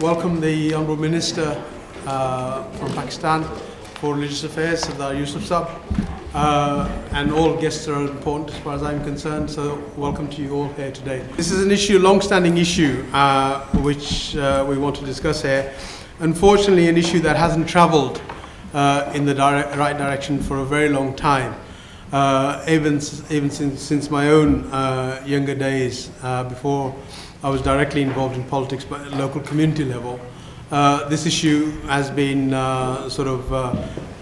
welcome the Honourable Minister from Pakistan for Religious Affairs, Sardar Yusuf Sahab, and all guests are important as far as I'm concerned, so welcome to you all here today. This is an issue, long-standing issue, which we want to discuss here. Unfortunately, an issue that hasn't travelled in the right direction for a very long time. Even since my own younger days, before I was directly involved in politics but at local community level, this issue has been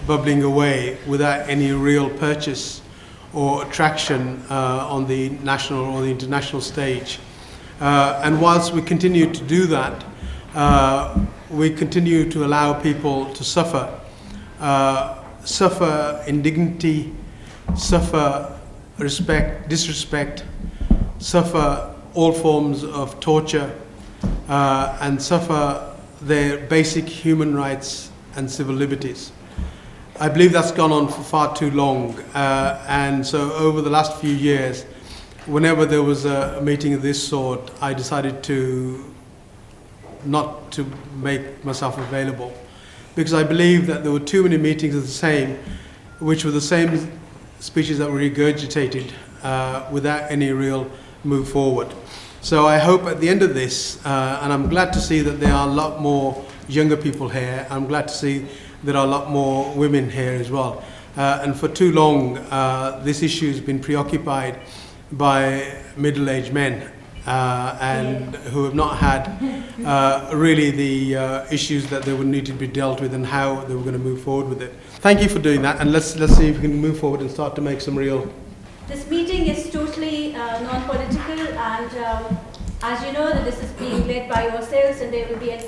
bubbling away without any real purchase or traction on the national or the international stage. And whilst we continue to do that, we continue to allow people to suffer indignity, suffer disrespect, suffer all forms of torture, and suffer their basic human rights and civil liberties. I believe that's gone on for far too long, and so over the last few years, whenever there was a meeting of this sort, I decided not to make myself available, because I believe that there were too many meetings of the same, which were the same speeches that were regurgitated without any real move forward. So I hope at the end of this, and I'm glad to see that there are a lot more younger people here, I'm glad to see there are a lot more women here as well. And for too long, this issue has been preoccupied by middle-aged men and who have not had really the issues that they would need to be dealt with and how they were going to move forward with it. Thank you for doing that, and let's see if we can move forward and start to make some real... This meeting is totally non-political, and as you know, that this is being led by yourselves, and there will be an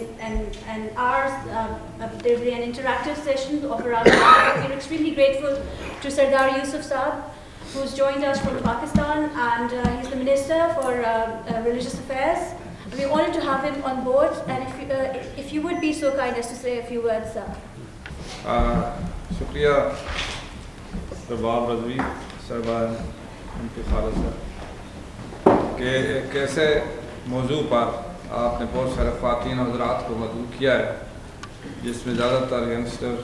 interactive session of around an hour. We're extremely grateful to Sardar Yusuf Sahab, who's joined us from Pakistan, and he's the Minister for Religious Affairs. We're honored to have him on board, and if you would be so kind as to say a few words, sir. شکریہ رباب رضوی صاحبان ان کے خالد صاحب کہ ایک ایسے موضوع پر آپ نے بہت سارے خواتین حضرات کو مدعو کیا ہے جس میں زیادہ تر ینگسٹر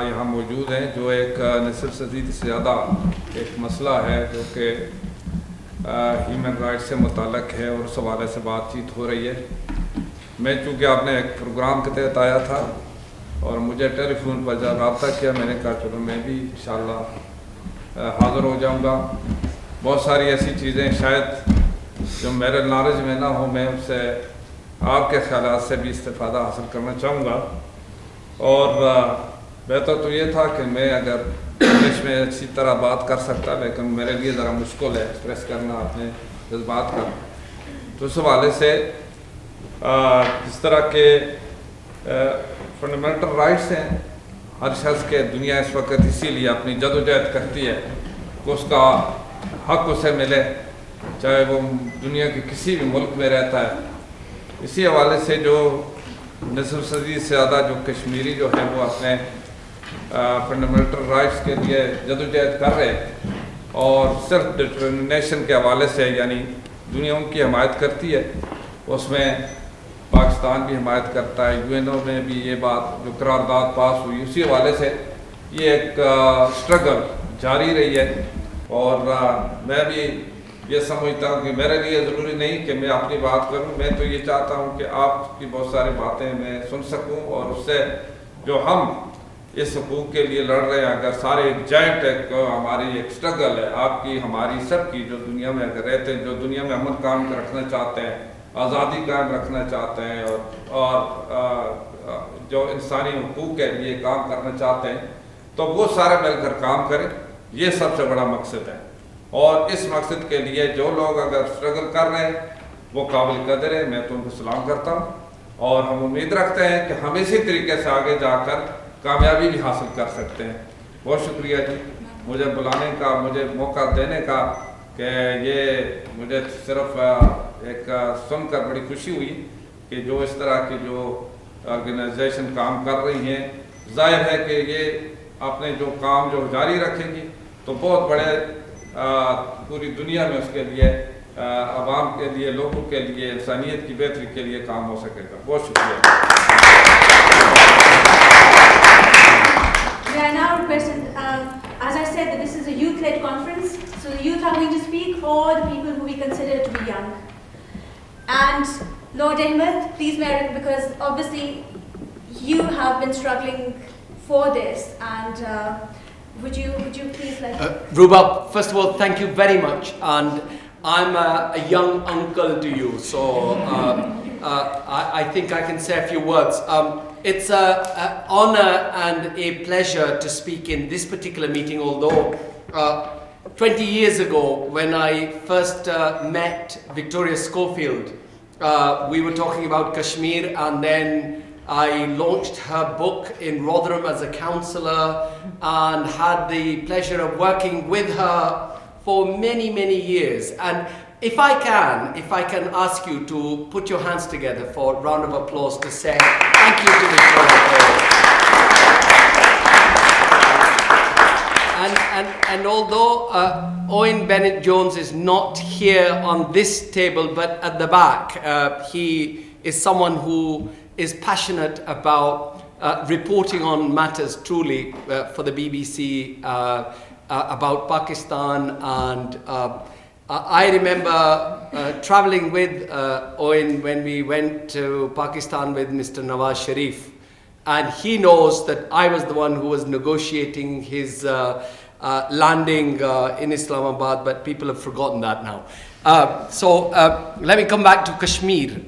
یہاں موجود ہیں، جو ایک نصف صدی سے زیادہ ایک مسئلہ ہے جو کہ ہیومن رائٹ سے متعلق ہے اور اس حوالے سے بات چیت ہو رہی ہے. میں چونکہ آپ نے ایک پروگرام کے تحت آیا تھا اور مجھے ٹیلی فون پر جب رابطہ کیا، میں نے کہا چلو میں بھی انشاءاللہ حاضر ہو جاؤں گا. بہت ساری ایسی چیزیں شاید جو میرے نالج میں نہ ہو، میں اس سے آپ کے خیالات سے بھی استفادہ حاصل کرنا چاہوں گا. اور بہتر تو یہ تھا کہ میں اگر انگلش میں اچھی طرح بات کر سکتا، لیکن میرے لیے ذرا مشکل ہے ایکسپریس کرنا اپنے جذبات کا. تو اس حوالے سے جس طرح کے فنڈامنٹل رائٹس ہیں، ہر شخص کے دنیا اس وقت اسی لیے اپنی جد و جہد کرتی ہے کہ اس کا حق اسے ملے، چاہے وہ دنیا کے کسی بھی ملک میں رہتا ہے. اسی حوالے سے جو نصف صدی سے زیادہ جو کشمیری جو ہیں وہ اپنے فنڈامنٹل رائٹس کے لیے جد و جہد کر رہے ہیں اور سیلف ڈٹرمنیشن کے حوالے سے یعنی دنیا ان کی حمایت کرتی ہے، اس میں پاکستان بھی حمایت کرتا ہے، یو این او میں بھی یہ بات جو قرارداد پاس ہوئی، اسی حوالے سے یہ ایک سٹرگل جاری رہی ہے. اور میں بھی یہ سمجھتا ہوں کہ میرے لیے ضروری نہیں کہ میں اپنی بات کروں، میں تو یہ چاہتا ہوں کہ آپ کی بہت ساری باتیں میں سن سکوں اور اس سے جو ہم اس حقوق کے لیے لڑ رہے ہیں، اگر سارے ایک جائنٹ ایک ہماری ایک سٹرگل ہے آپ کی ہماری سب کی، جو دنیا میں اگر رہتے ہیں، جو دنیا میں امن قائم رکھنا چاہتے ہیں، آزادی قائم رکھنا چاہتے ہیں اور جو انسانی حقوق کے لیے کام کرنا چاہتے ہیں، تو وہ سارے مل کر کام کریں. یہ سب سے بڑا مقصد ہے، اور اس مقصد کے لیے جو لوگ اگر سٹرگل کر رہے ہیں وہ قابل قدر ہے. میں تو ان کو سلام کرتا ہوں اور ہم امید رکھتے ہیں کہ ہم اسی طریقے سے آگے جا کر کامیابی بھی حاصل کر سکتے ہیں. بہت شکریہ جی مجھے بلانے کا، مجھے موقع دینے کا، کہ یہ مجھے صرف ایک سن کر بڑی خوشی ہوئی کہ جو اس طرح کی جو آرگنائزیشن کام کر رہی ہیں، ظاہر ہے کہ یہ اپنے جو کام جو جاری رکھیں گی تو بہت بڑے پوری دنیا میں اس کے لیے आवाम के लिए, लोगों के लिए, इंसानियत की बेहतरी के लिए काम हो सकेगा। बहुत शुक्रिया। May I now request, as I said, that this is a youth-led conference, so the youth are going to speak, or the people who we consider to be young. And Lord Ahmed, please, Mayor, because obviously you have been struggling for this, and would you please like... Rubab, first of all, thank you very much, and I'm a young uncle to you, so I think I can say a few words. It's an honor and a pleasure to speak in this particular meeting, although 20 years ago, when I first met Victoria Schofield, we were talking about Kashmir, and then I launched her book in Rotherham as a counsellor and had the pleasure of working with her for many, many years. And if I can ask you to put your hands together for a round of applause to say thank you to Victoria. And although Owen Bennett-Jones is not here on this table, but at the back, he is someone who is passionate about reporting on matters truly for the BBC about Pakistan. And I remember traveling with Owen when we went to Pakistan with Mr. Nawaz Sharif. And he knows that I was the one who was negotiating his landing in Islamabad, but people have forgotten that now. So let me come back to Kashmir.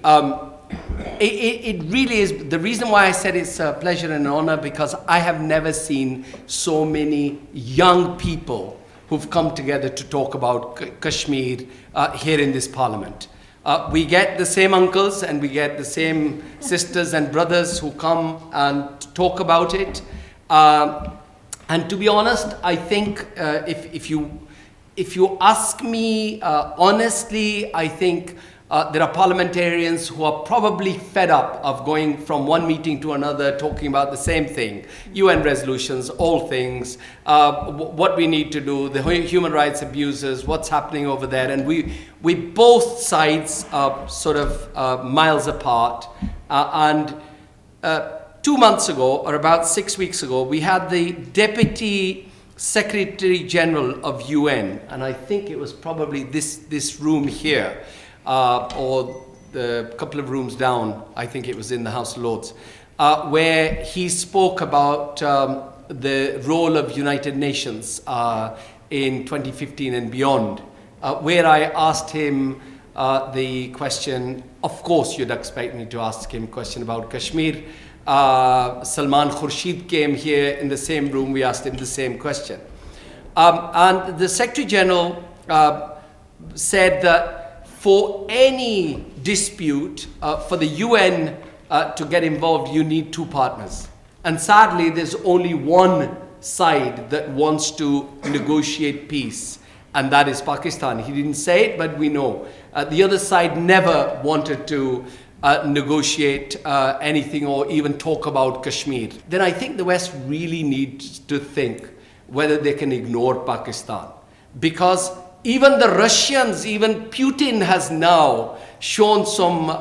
It really is, the reason why I said it's a pleasure and an honor, because I have never seen so many young people who've come together to talk about Kashmir here in this parliament. We get the same uncles and we get the same sisters and brothers who come and talk about it. And to be honest, I think if you ask me honestly, I think there are parliamentarians who are probably fed up of going from one meeting to another talking about the same thing. UN resolutions, all things, what we need to do, the human rights abuses, what's happening over there. And we both sides are sort of miles apart. And 2 months ago, or about 6 weeks ago, we had the Deputy Secretary General of UN, and I think it was probably this room here, or the couple of rooms down, I think it was in the House of Lords, where he spoke about the role of United Nations in 2015 and beyond, where I asked him the question, of course you'd expect me to ask him a question about Kashmir. Salman Khurshid came here in the same room, we asked him the same question. And the Secretary General said that for any dispute, for the UN to get involved, you need two partners. And sadly, there's only one side that wants to negotiate peace, and that is Pakistan. He didn't say it, but we know. The other side never wanted to negotiate anything or even talk about Kashmir. Then I think the West really needs to think whether they can ignore Pakistan. Because even the Russians, even Putin has now shown some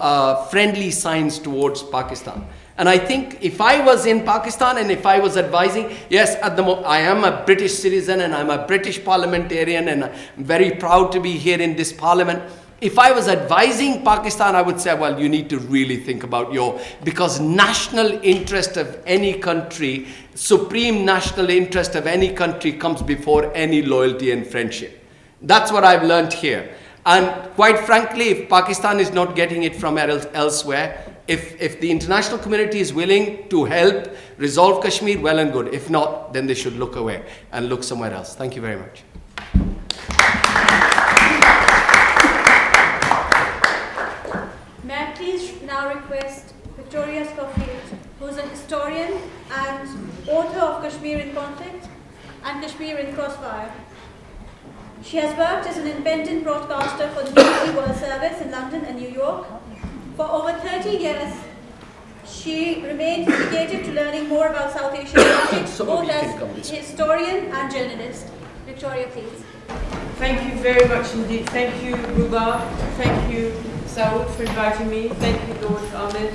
friendly signs towards Pakistan. And I think if I was in Pakistan and if I was advising, yes, at the moment I am a British citizen and I'm a British parliamentarian and I'm very proud to be here in this parliament. If I was advising Pakistan, I would say, well, you need to really think about because national interest of any country, supreme national interest of any country comes before any loyalty and friendship. That's what I've learned here. And quite frankly, if Pakistan is not getting it from elsewhere, if the international community is willing to help resolve Kashmir, well and good. If not, then they should look away and look somewhere else. Thank you very much. May I please now request Victoria Schofield, who is a historian and author of Kashmir in Conflict and Kashmir in Crossfire. She has worked as an independent broadcaster for the BBC World Service in London and New York. For over 30 years, she remained dedicated to learning more about South Asian politics, both as historian and journalist. Victoria, please. Thank you very much indeed. Thank you, Ruba. Thank you, Saud, for inviting me. Thank you, Lord Ahmed.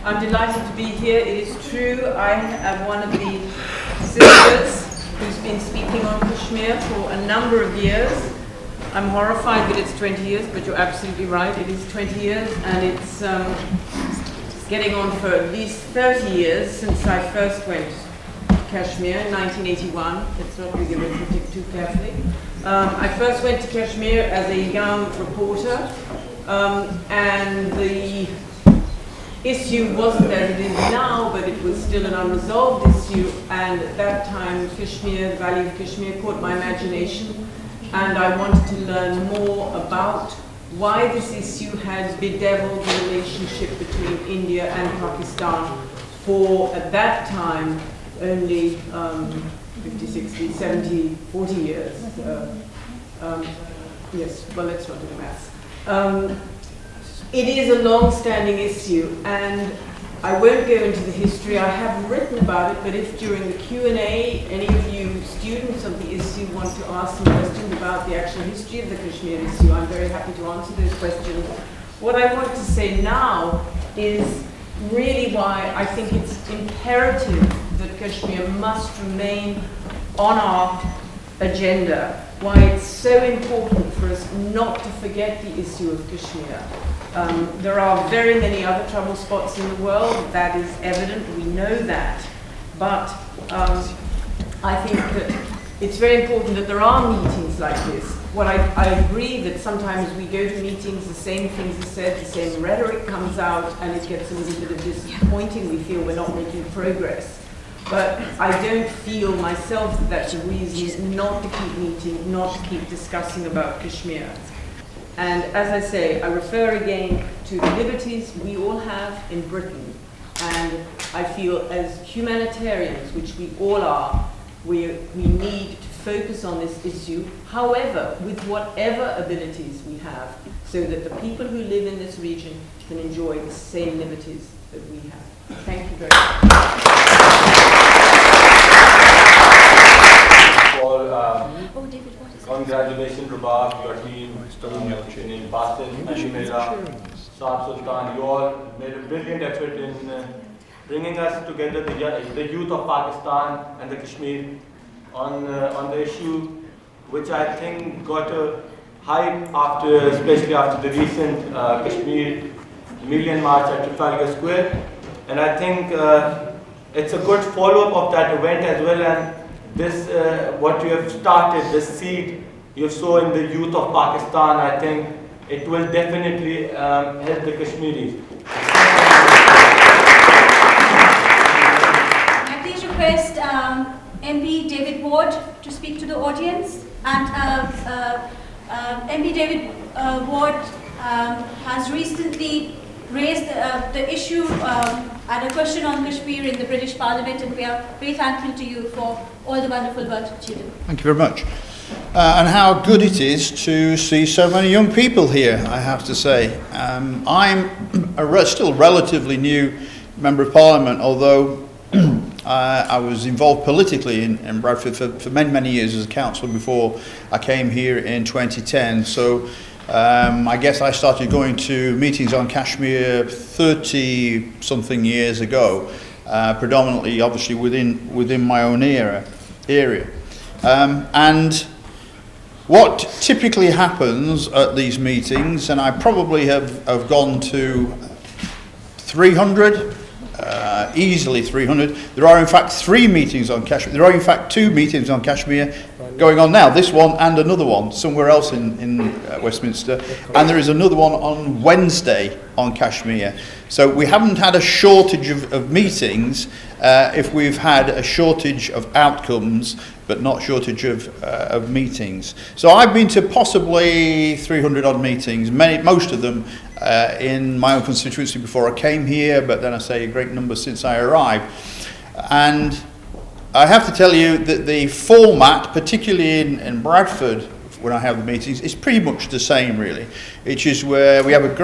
I'm delighted to be here. It is true, I am one of the sisters who's been speaking on Kashmir for a number of years. I'm horrified that it's 20 years, but you're absolutely right. It is 20 years, and it's getting on for at least 30 years since I first went to Kashmir in 1981. Let's not read the arithmetic too carefully. I first went to Kashmir as a young reporter, and the issue wasn't as it is now, but it was still an unresolved issue, and at that time Kashmir, the Valley of Kashmir, caught my imagination, and I wanted to learn more about why this issue had bedeviled the relationship between India and Pakistan for, at that time, only 50, 60, 70, 40 years. Yes, well, let's not do the maths. It is a long-standing issue, and I won't go into the history. I haven't written about it, but if during the Q&A any of you students of the issue want to ask some questions about the actual history of the Kashmir issue, I'm very happy to answer those questions. What I want to say now is really why I think it's imperative that Kashmir must remain on our agenda, why it's so important for us not to forget the issue of Kashmir. There are very many other trouble spots in the world, that is evident, we know that. But I think that it's very important that there are meetings like this. What I agree that sometimes we go to meetings, the same things are said, the same rhetoric comes out, and it gets a little bit of disappointing. We feel we're not making progress. But I don't feel myself that that's a reason not to keep meeting, not to keep discussing about Kashmir. And as I say, I refer again to the liberties we all have in Britain. And I feel as humanitarians, which we all are, we need to focus on this issue, however, with whatever abilities we have, so that the people who live in this region can enjoy the same liberties that we have. Thank you very much. Congratulations, Rubab, your team in Boston, Ashimera, Saad Sultan. You all made a brilliant effort in bringing us together, the youth of Pakistan and the Kashmir, on the issue, which I think got a hype after, especially after the recent Kashmir Million March at Trafalgar Square. And I think it's a good follow-up of that event as well. And this, what you have started, this seed you have sown in the youth of Pakistan, I think it will definitely help the Kashmiris. May I please request MP David Ward to speak to the audience? And MP David Ward has recently raised the issue and a question on Kashmir in the British Parliament, and we are very thankful to you for all the wonderful work that you do. Thank you very much. And how good it is to see so many young people here, I have to say. I'm still relatively new Member of Parliament, although I was involved politically in Bradford for many, many years as a councillor before I came here in 2010. So I guess I started going to meetings on Kashmir 30-something years ago, predominantly, obviously, within my own area. And what typically happens at these meetings, and I probably have gone to 300, easily 300. There are in fact 3 meetings on Kashmir. There are in fact 2 meetings on Kashmir going on now, this one and another one somewhere else in Westminster, and there is another one on Wednesday on Kashmir. So we haven't had a shortage of meetings if we've had a shortage of outcomes, but not shortage of meetings. So I've been to possibly 300 odd meetings, most of them in my own constituency before I came here, but then I say a great number since I arrived. And I have to tell you that the format, particularly in Bradford, when I have the meetings, is pretty much the same, really. It's just where we have a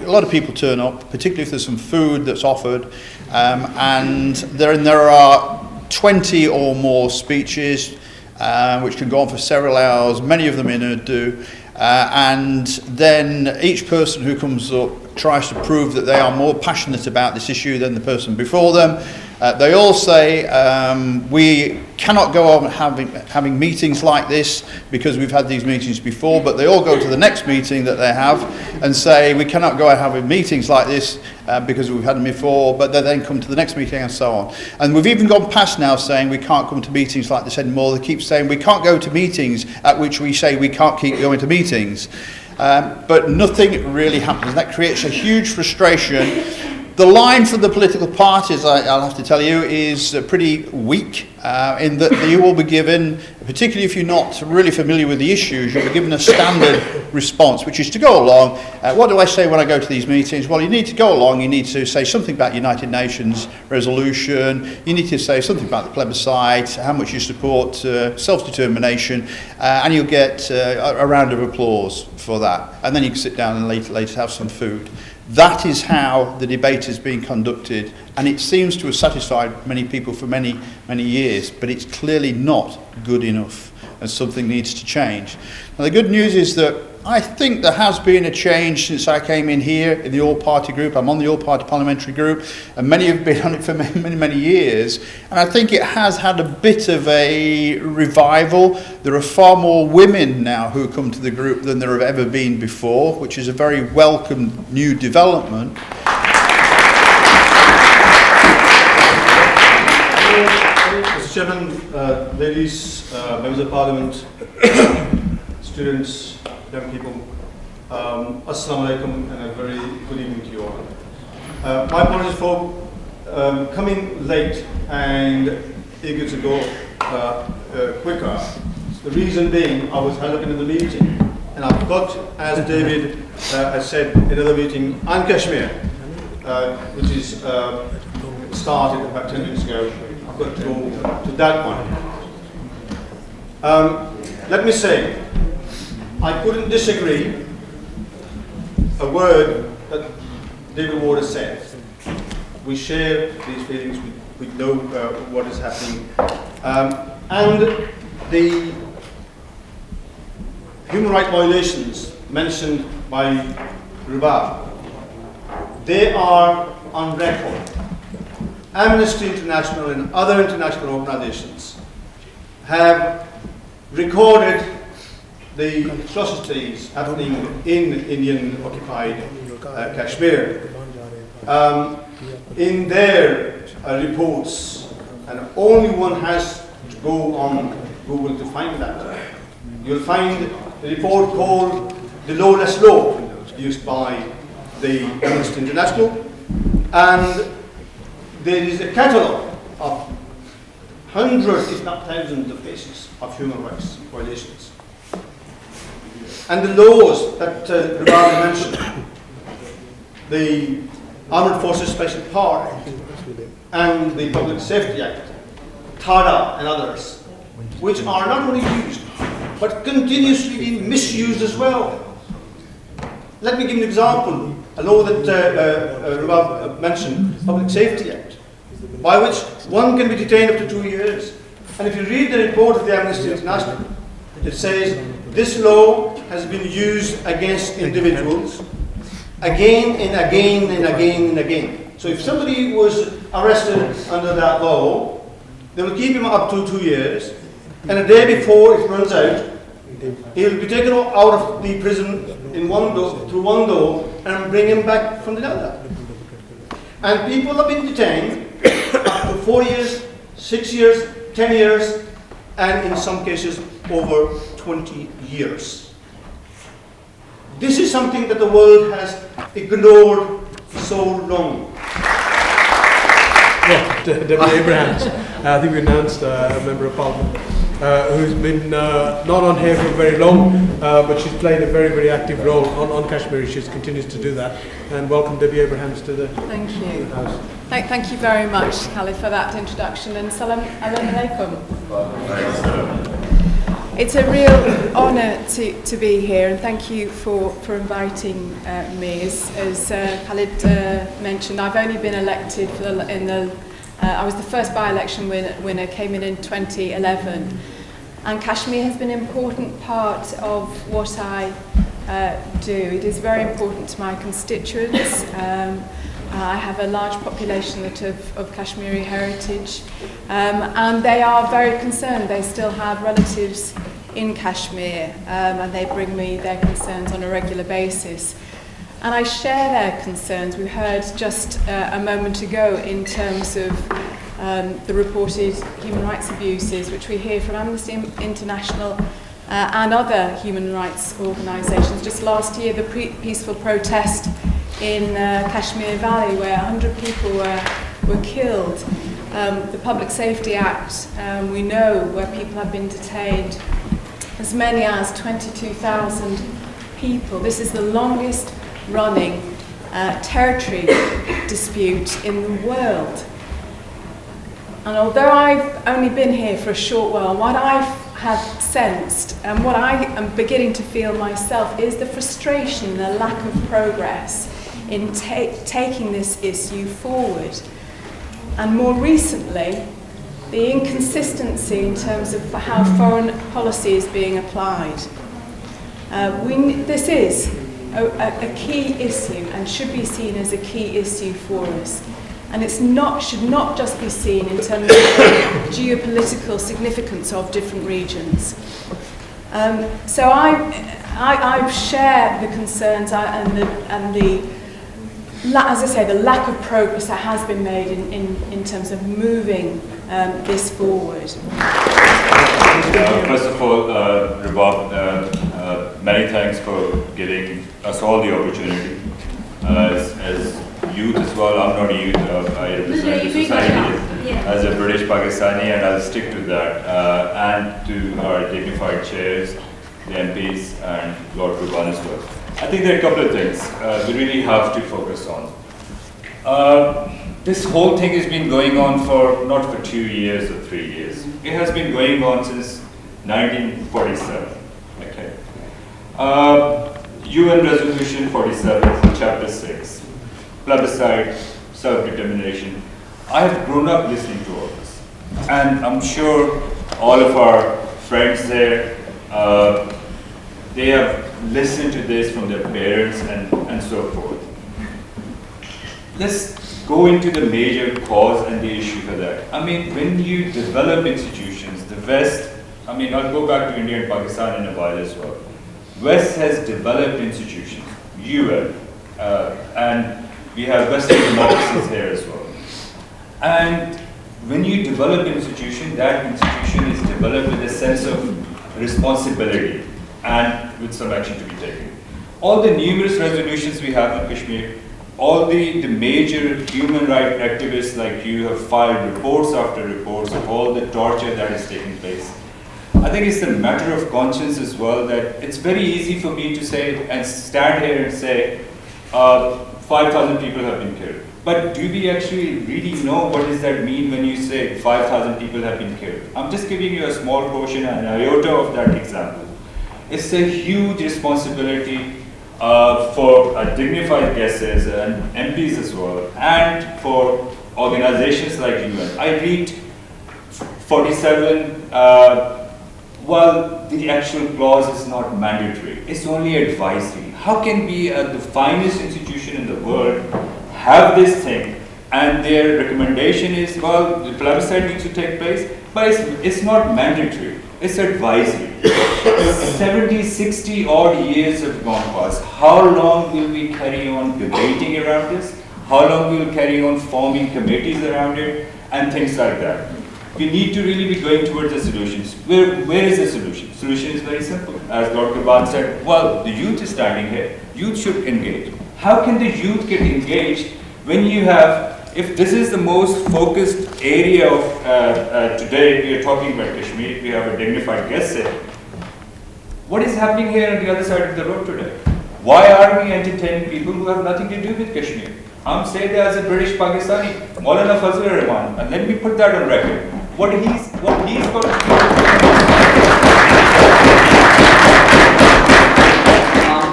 lot of people turn up, particularly if there's some food that's offered, and there are 20 or more speeches, which can go on for several hours, many of them in Urdu, and then each person who comes up tries to prove that they are more passionate about this issue than the person before them. They all say we cannot go on having meetings like this because we've had these meetings before, but they all go to the next meeting that they have and say we cannot go on having meetings like this because we've had them before, but they then come to the next meeting and so on. And we've even gone past now saying we can't come to meetings like this anymore. They keep saying we can't go to meetings at which we say we can't keep going to meetings. But nothing really happens. That creates a huge frustration. The line from the political parties, I'll have to tell you, is pretty weak in that you will be given, particularly if you're not really familiar with the issues, you'll be given a standard response, which is to go along. What do I say when I go to these meetings? Well, you need to go along, you need to say something about United Nations resolution, you need to say something about the plebiscite, how much you support self-determination, and you'll get a round of applause for that. And then you can sit down and later have some food. That is how the debate is being conducted, and it seems to have satisfied many people for many, many years, but it's clearly not good enough, and something needs to change. Now, the good news is that I think there has been a change since I came in here in the all-party group. I'm on the all-party parliamentary group, and many have been on it for many, many, many years. And I think it has had a bit of a revival. There are far more women now who come to the group than there have ever been before, which is a very welcome new development. Mr. Chairman, ladies, members of Parliament, students, young people, Assalamu alaikum and a very good evening to you all. My apologies for coming late and eager to go quicker. The reason being I was held up in another meeting and I've got, as David has said in another meeting, on Kashmir, which is started about 10 minutes ago. I've got to go to that one. Let me say, I couldn't disagree a word that David Ward has said. We share these feelings, we know what is happening. And the human rights violations mentioned by Rubab, they are on record. Amnesty International and other international organizations have recorded the atrocities happening in Indian-occupied Kashmir. In their reports, and only one has to go on Google to find that. You'll find a report called The Lawless Law, used by the Amnesty International, and there is a catalogue of hundreds, if not thousands, of cases of human rights violations. And the laws that Rubab mentioned, the Armed Forces Special Power Act and the Public Safety Act, TADA and others, which are not only used, but continuously being misused as well. Let me give an example. A law that Rubab mentioned, Public Safety Act, by which one can be detained up to 2 years. And if you read the report of the Amnesty International, it says this law has been used against individuals again and again and again and again. So if somebody was arrested under that law, they will keep him up to 2 years, and a day before it runs out, he will be taken out of the prison in one door, through one door, and bring him back from the other. And people have been detained up to 4 years, 6 years, 10 years, and in some cases over 20 years. This is something that the world has ignored for so long. Yeah, Deputy Abrahams, I think we announced a Member of Parliament who's been not on here for very long, but she's played a very, very active role on Kashmir issues, continues to do that. And welcome Debbie Abrahams to the Thank you. House. Thank you very much, Khalid, for that introduction, and salam alaikum. It's a real honour to be here, and thank you for inviting me. As Khalid mentioned, I've only been elected I was the first by-election winner, came in 2011. And Kashmir has been an important part of what I do. It is very important to my constituents. I have a large population of Kashmiri heritage, and they are very concerned. They still have relatives in Kashmir, and they bring me their concerns on a regular basis. And I share their concerns. We heard just a moment ago in terms of the reported human rights abuses, which we hear from Amnesty International and other human rights organisations. Just last year, the peaceful protest in Kashmir Valley, where 100 people were killed. The Public Safety Act, we know, where people have been detained, as many as 22,000 people. This is the longest running territory dispute in the world. And although I've only been here for a short while, what I have sensed and what I am beginning to feel myself is the frustration, the lack of progress in taking this issue forward. And more recently, the inconsistency in terms of how foreign policy is being applied. This is a key issue and should be seen as a key issue for us. And should not just be seen in terms of the geopolitical significance of different regions. So I share the concerns and the as I say, the lack of progress that has been made in terms of moving this forward. First of all, Rabab, many thanks for giving us all the opportunity. As youth as well, I'm not a youth, I represent the society as a British Pakistani, and I'll stick to that. And to our dignified chairs, the MPs, and Lord Kurban as well. I think there are a couple of things we really have to focus on. This whole thing has been going on for not for 2 years or 3 years. It has been going on since 1947. Okay. UN Resolution 47, Chapter 6, plebiscite, self-determination. I have grown up listening to all this, and I'm sure all of our friends there, they have listened to this from their parents and so forth. Let's go into the major cause and the issue for that. I mean, when you develop institutions, the West, I mean, I'll go back to India and Pakistan in a while as well. West has developed institutions, UN, and we have Western democracies here as well. And when you develop an institution, that institution is developed with a sense of responsibility and with some action to be taken. All the numerous resolutions we have in Kashmir, all the major human rights activists like you have filed reports after reports of all the torture that is taking place. I think it's a matter of conscience as well that it's very easy for me to say and stand here and say 5,000 people have been killed. But do we actually really know what does that mean when you say 5,000 people have been killed? I'm just giving you a small portion, an iota of that example. It's a huge responsibility for dignified guests and MPs as well, and for organizations like UN. I read 47, well, the actual clause is not mandatory, it's only advisory. How can we, the finest institution in the world, have this thing, and their recommendation is, well, the plebiscite needs to take place, but it's not mandatory, it's advisory. 70, 60 odd years have gone past. How long will we carry on debating around this? How long will we carry on forming committees around it? And things like that. We need to really be going towards the solutions. Where is the solution? Solution is very simple. As Lord Kurban said, well, the youth is standing here. Youth should engage. How can the youth get engaged when you have, if this is the most focused area of today, we are talking about Kashmir, we have a dignified guest here. What is happening here on the other side of the road today? Why are we entertaining people who have nothing to do with Kashmir? I'm saying that as a British Pakistani, Maulana Fazlur Rahman, and let me put that on record. What he's got to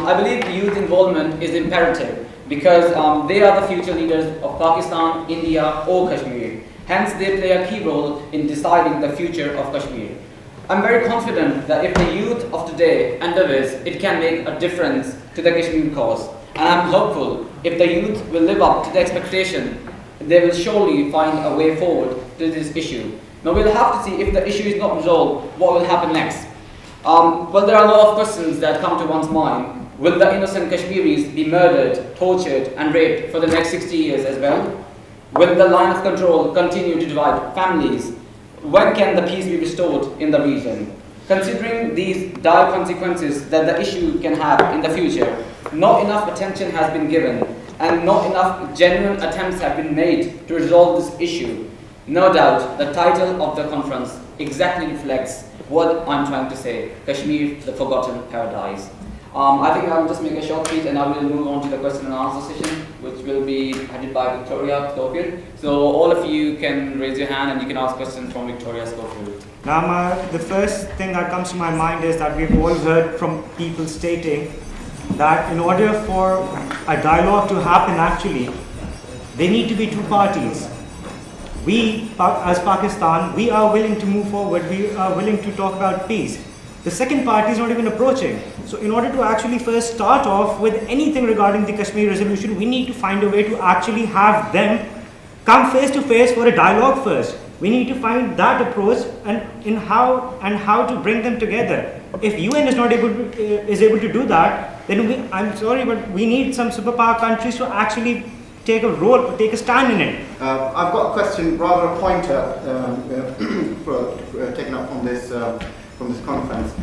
I believe youth involvement is imperative because they are the future leaders of Pakistan, India or Kashmir. Hence they play a key role in deciding the future of Kashmir. I'm very confident that if the youth of today endeavors, it can make a difference to the Kashmir cause. And I'm hopeful if the youth will live up to the expectation, they will surely find a way forward to this issue. Now we'll have to see if the issue is not resolved, what will happen next. Well, there are a lot of questions that come to one's mind. Will the innocent Kashmiris be murdered, tortured and raped for the next 60 years as well? Will the line of control continue to divide families? When can the peace be restored in the region? Considering these dire consequences that the issue can have in the future, not enough attention has been given and not enough genuine attempts have been made to resolve this issue. No doubt the title of the conference exactly reflects what I'm trying to say, Kashmir, the Forgotten Paradise. I think I'll just make a short speech and I will move on to the question and answer session, which will be headed by Victoria Schofield. So all of you can raise your hand and you can ask questions from Victoria Schofield. Now, the first thing that comes to my mind is that we've all heard from people stating that in order for a dialogue to happen actually, there need to be two parties. We, as Pakistan, we are willing to move forward, we are willing to talk about peace. The second party is not even approaching. So in order to actually first start off with anything regarding the Kashmir resolution, we need to find a way to actually have them come face to face for a dialogue first. We need to find that approach and how to bring them together. If UN is not able to do that, then I'm sorry, but we need some superpower countries to actually take a role, take a stand in it. I've got a question, rather a pointer, taken up from this conference.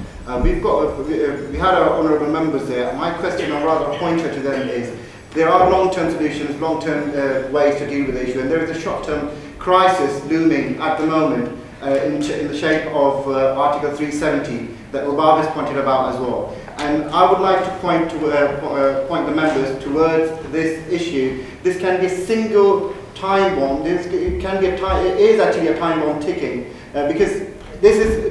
We had our honourable members there. My question, or rather a pointer to them, is there are long-term solutions, long-term ways to deal with the issue, and there is a short-term crisis looming at the moment in the shape of Article 370 that Robab has pointed about as well. And I would like to point the members towards this issue. This can be a single time bomb. It is actually a time bomb ticking because this is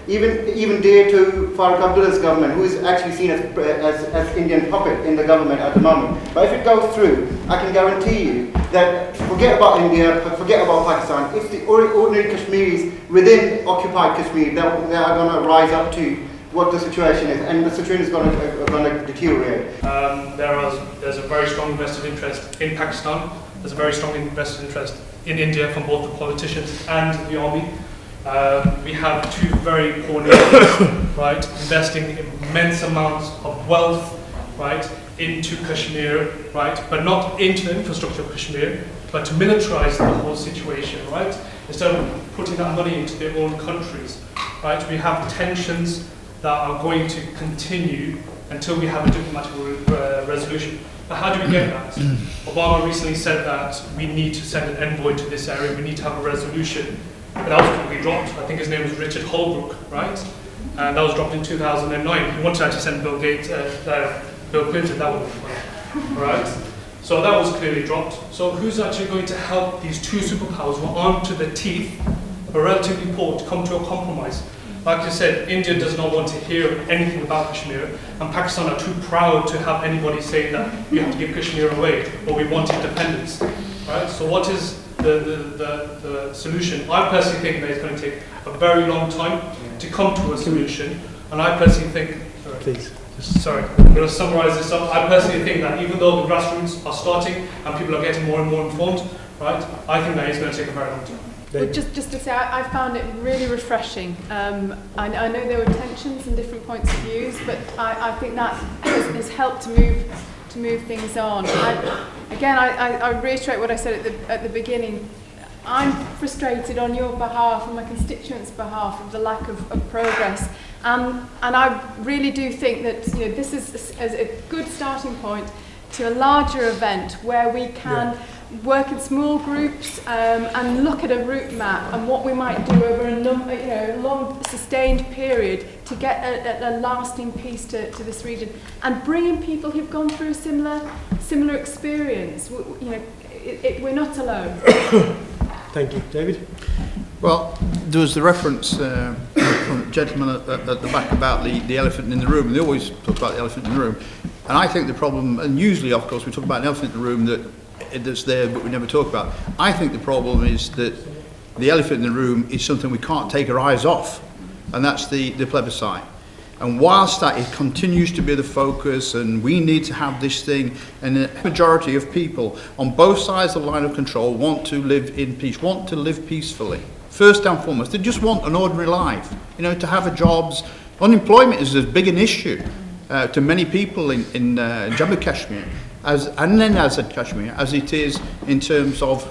even dear to Farooq Abdullah's government, who is actually seen as Indian puppet in the government at the moment. But if it goes through, I can guarantee you that forget about India, forget about Pakistan. It's the ordinary Kashmiris within occupied Kashmir that are going to rise up to what the situation is, and the situation is going to deteriorate. There's a very strong vested interest in Pakistan. There's a very strong vested interest in India from both the politicians and the army. We have two very poor nations, right, investing immense amounts of wealth, right, into Kashmir, right, but not into the infrastructure of Kashmir, but to militarize the whole situation, right, instead of putting that money into their own countries, right. We have tensions that are going to continue until we have a diplomatic resolution. But how do we get that? Obama recently said that we need to send an envoy to this area, we need to have a resolution. But that was quickly dropped. I think his name was Richard Holbrooke, right? And that was dropped in 2009. He wanted to actually send Bill Clinton, that would be fun, right? So that was clearly dropped. So who's actually going to help these two superpowers who are armed to the teeth, are relatively poor, to come to a compromise? Like I said, India does not want to hear anything about Kashmir, and Pakistan are too proud to have anybody say that you have to give Kashmir away, or we want independence, right? So what is the solution? I personally think that it's going to take a very long time to come to a solution, and I personally think, I'm going to summarize this up. I personally think that even though the grassroots are starting and people are getting more and more informed, right, I think that it's going to take a very long time. Well, just to say, I found it really refreshing. I know there were tensions and different points of views, but I think that has helped to move things on. I reiterate what I said at the beginning. I'm frustrated on your behalf and my constituents' behalf of the lack of progress, and I really do think that this is a good starting point to a larger event where we can work in small groups and look at a route map and what we might do over a long sustained period to get a lasting peace to this region, and bring in people who've gone through a similar experience. We're not alone. Thank you. David? Well, there was the reference from the gentleman at the back about the elephant in the room, and they always talk about the elephant in the room. And I think the problem, and usually of course we talk about an elephant in the room that's there but we never talk about. I think the problem is that the elephant in the room is something we can't take our eyes off. and that's the plebiscite. And whilst that it continues to be the focus, and we need to have this thing, and the majority of people on both sides of the line of control want to live in peace, want to live peacefully. First and foremost, they just want an ordinary life, you know, to have a jobs. Unemployment is as big an issue to many people in Jammu Kashmir, and then as in Kashmir, as it is in terms of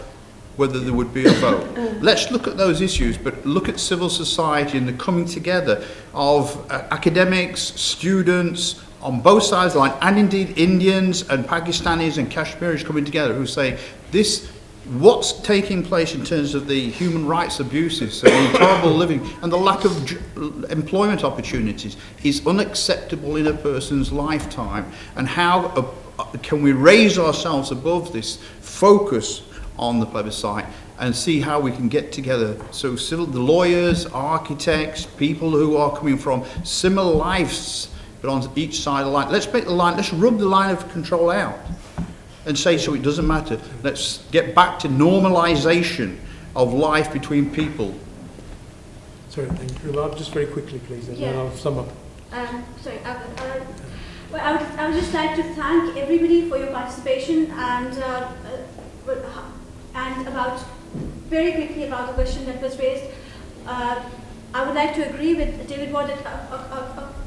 whether there would be a vote. Let's look at those issues, but look at civil society and the coming together of academics, students on both sides of the line, and indeed Indians and Pakistanis and Kashmiris coming together who say this, what's taking place in terms of the human rights abuses and the horrible living and the lack of employment opportunities is unacceptable in a person's lifetime. And how can we raise ourselves above this focus on the plebiscite and see how we can get together? So the lawyers, architects, people who are coming from similar lives but on each side of the line, let's make the line, let's rub the line of control out and say, so it doesn't matter. Let's get back to normalization of life between people. Sorry, thank you. Well, just very quickly, please, and then I'll sum up. Sorry, well, I would just like to thank everybody for your participation and about, very quickly about the question that was raised. I would like to agree with David Ward that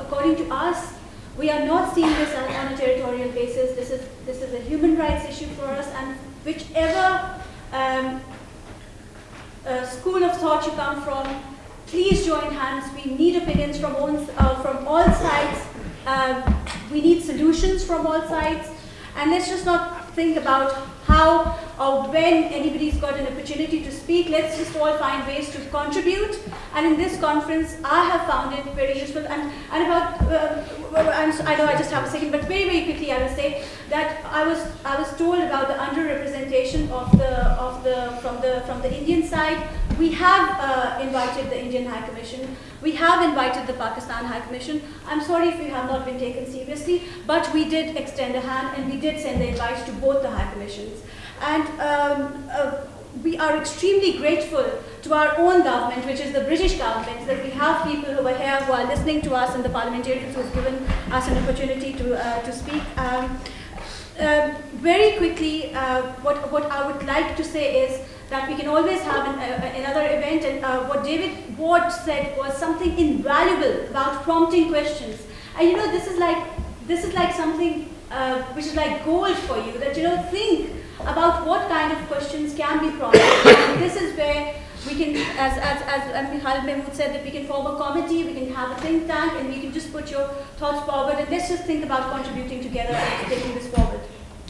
according to us, we are not seeing this on a territorial basis. This is a human rights issue for us, and whichever school of thought you come from, please join hands. We need opinions from all sides. We need solutions from all sides, and let's just not think about how or when anybody's got an opportunity to speak. Let's just all find ways to contribute. And in this conference, I have found it very useful. And about, I know I just have a second, but very, very quickly, I will say that I was told about the underrepresentation from the Indian side. We have invited the Indian High Commission. We have invited the Pakistan High Commission. I'm sorry if we have not been taken seriously, but we did extend a hand and we did send the invites to both the High Commissions. And we are extremely grateful to our own government, which is the British government, that we have people who are here who are listening to us and the parliamentarians who have given us an opportunity to speak. Very quickly, what I would like to say is that we can always have another event, and what David Ward said was something invaluable about prompting questions. And you know, this is like something which is like gold for you, that you know, think about what kind of questions can be prompted. And this is where we can, as Khalid Mahmood said, that we can form a committee, we can have a think tank, and we can just put your thoughts forward, and let's just think about contributing together and taking this forward.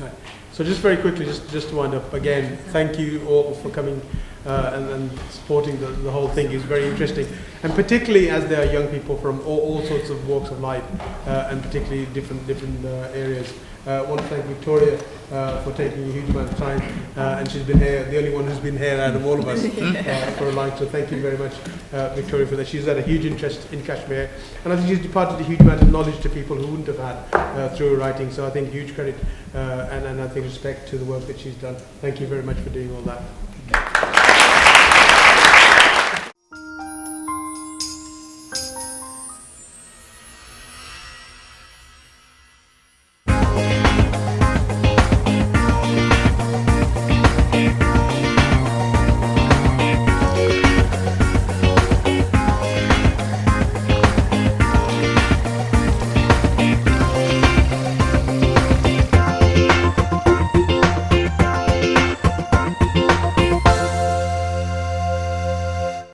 Right. So just very quickly, just to wind up, again, thank you all for coming and supporting the whole thing. Is very interesting, and particularly as there are young people from all sorts of walks of life, and particularly different areas. I want to thank Victoria for taking a huge amount of time, and she's been here, the only one who's been here out of all of us for a long. So thank you very much, Victoria, for that. She's had a huge interest in Kashmir, and I think she's imparted a huge amount of knowledge to people who wouldn't have had through her writing. So I think huge credit and I think respect to the work that she's done. Thank you very much for doing all that.